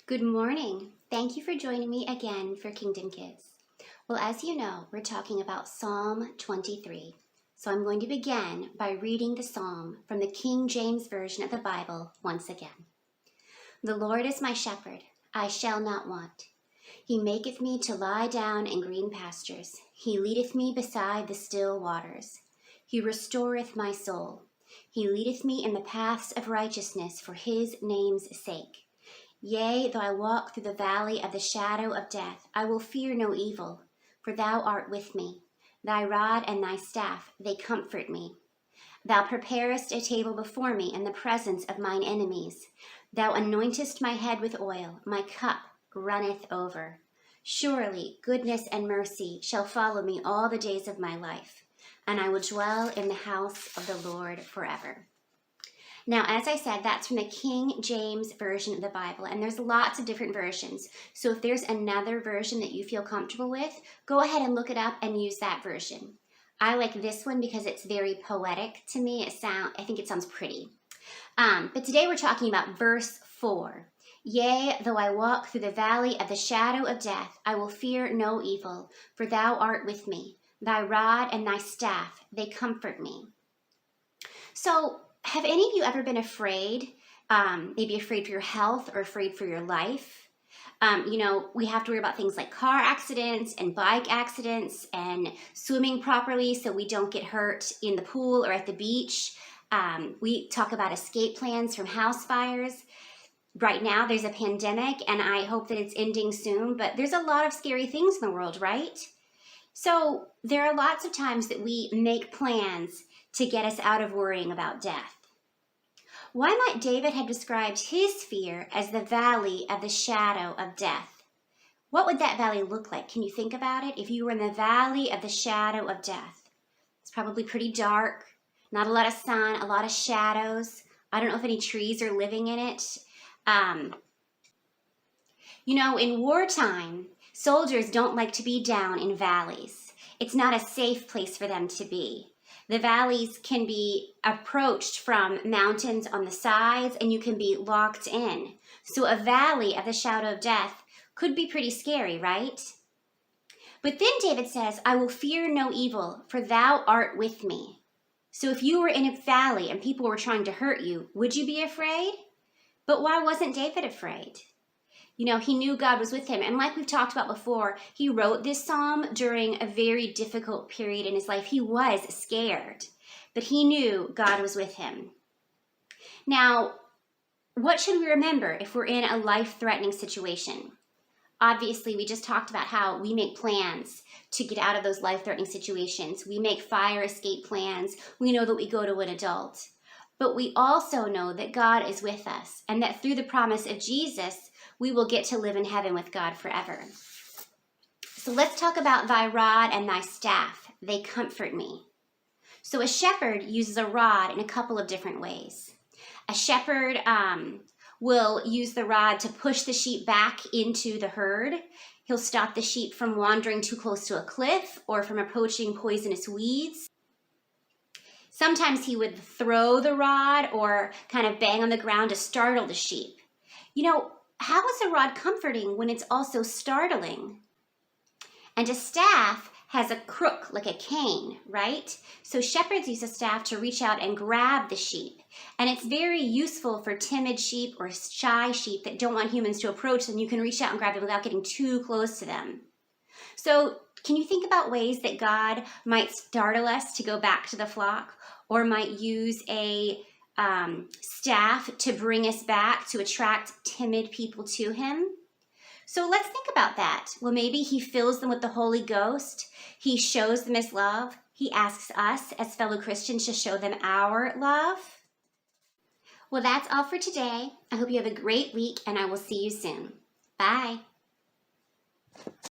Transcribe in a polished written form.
Good morning. Thank you for joining me again for Kingdom Kids. Well, as you know, we're talking about Psalm 23. So I'm going to begin by reading the psalm from the King James Version of the Bible once again. The Lord is my shepherd, I shall not want. He maketh me to lie down in green pastures. He leadeth me beside the still waters. He restoreth my soul. He leadeth me in the paths of righteousness for his name's sake. Yea, though I walk through the valley of the shadow of death, I will fear no evil, for thou art with me. Thy rod and thy staff, they comfort me. Thou preparest a table before me in the presence of mine enemies. Thou anointest my head with oil, my cup runneth over. Surely goodness and mercy shall follow me all the days of my life, and I will dwell in the house of the Lord forever. Now, as I said, that's from the King James Version of the Bible, and there's lots of different versions. So if there's another version that you feel comfortable with, go ahead and look it up and use that version. I like this one because it's very poetic to me. I think it sounds pretty. But today we're talking about verse 4. Yea, though I walk through the valley of the shadow of death, I will fear no evil, for thou art with me. Thy rod and thy staff, they comfort me. So, have any of you ever been afraid, maybe afraid for your health or afraid for your life? We have to worry about things like car accidents and bike accidents and swimming properly so we don't get hurt in the pool or at the beach. We talk about escape plans from house fires. Right now there's a pandemic and I hope that it's ending soon, but there's a lot of scary things in the world, right? So there are lots of times that we make plans to get us out of worrying about death. Why might David have described his fear as the valley of the shadow of death? What would that valley look like? Can you think about it? If you were in the valley of the shadow of death, it's probably pretty dark, not a lot of sun, a lot of shadows. I don't know if any trees are living in it. In wartime, soldiers don't like to be down in valleys. It's not a safe place for them to be. The valleys can be approached from mountains on the sides and you can be locked in. So a valley of the shadow of death could be pretty scary, right? But then David says, I will fear no evil, for thou art with me. So if you were in a valley and people were trying to hurt you, would you be afraid? But why wasn't David afraid? He knew God was with him. And like we've talked about before, he wrote this psalm during a very difficult period in his life. He was scared, but he knew God was with him. Now, what should we remember if we're in a life-threatening situation? Obviously, we just talked about how we make plans to get out of those life-threatening situations. We make fire escape plans. We know that we go to an adult. But we also know that God is with us and that through the promise of Jesus, we will get to live in heaven with God forever. So let's talk about thy rod and thy staff. They comfort me. So a shepherd uses a rod in a couple of different ways. A shepherd will use the rod to push the sheep back into the herd. He'll stop the sheep from wandering too close to a cliff or from approaching poisonous weeds. Sometimes he would throw the rod or kind of bang on the ground to startle the sheep. How is a rod comforting when it's also startling? And a staff has a crook like a cane, right? So shepherds use a staff to reach out and grab the sheep. And it's very useful for timid sheep or shy sheep that don't want humans to approach them. You can reach out and grab them without getting too close to them. So can you think about ways that God might startle us to go back to the flock, or might use a staff to bring us back, to attract timid people to him? So let's think about that. Well, maybe he fills them with the Holy Ghost. He shows them his love. He asks us as fellow Christians to show them our love. Well, that's all for today. I hope you have a great week and I will see you soon. Bye.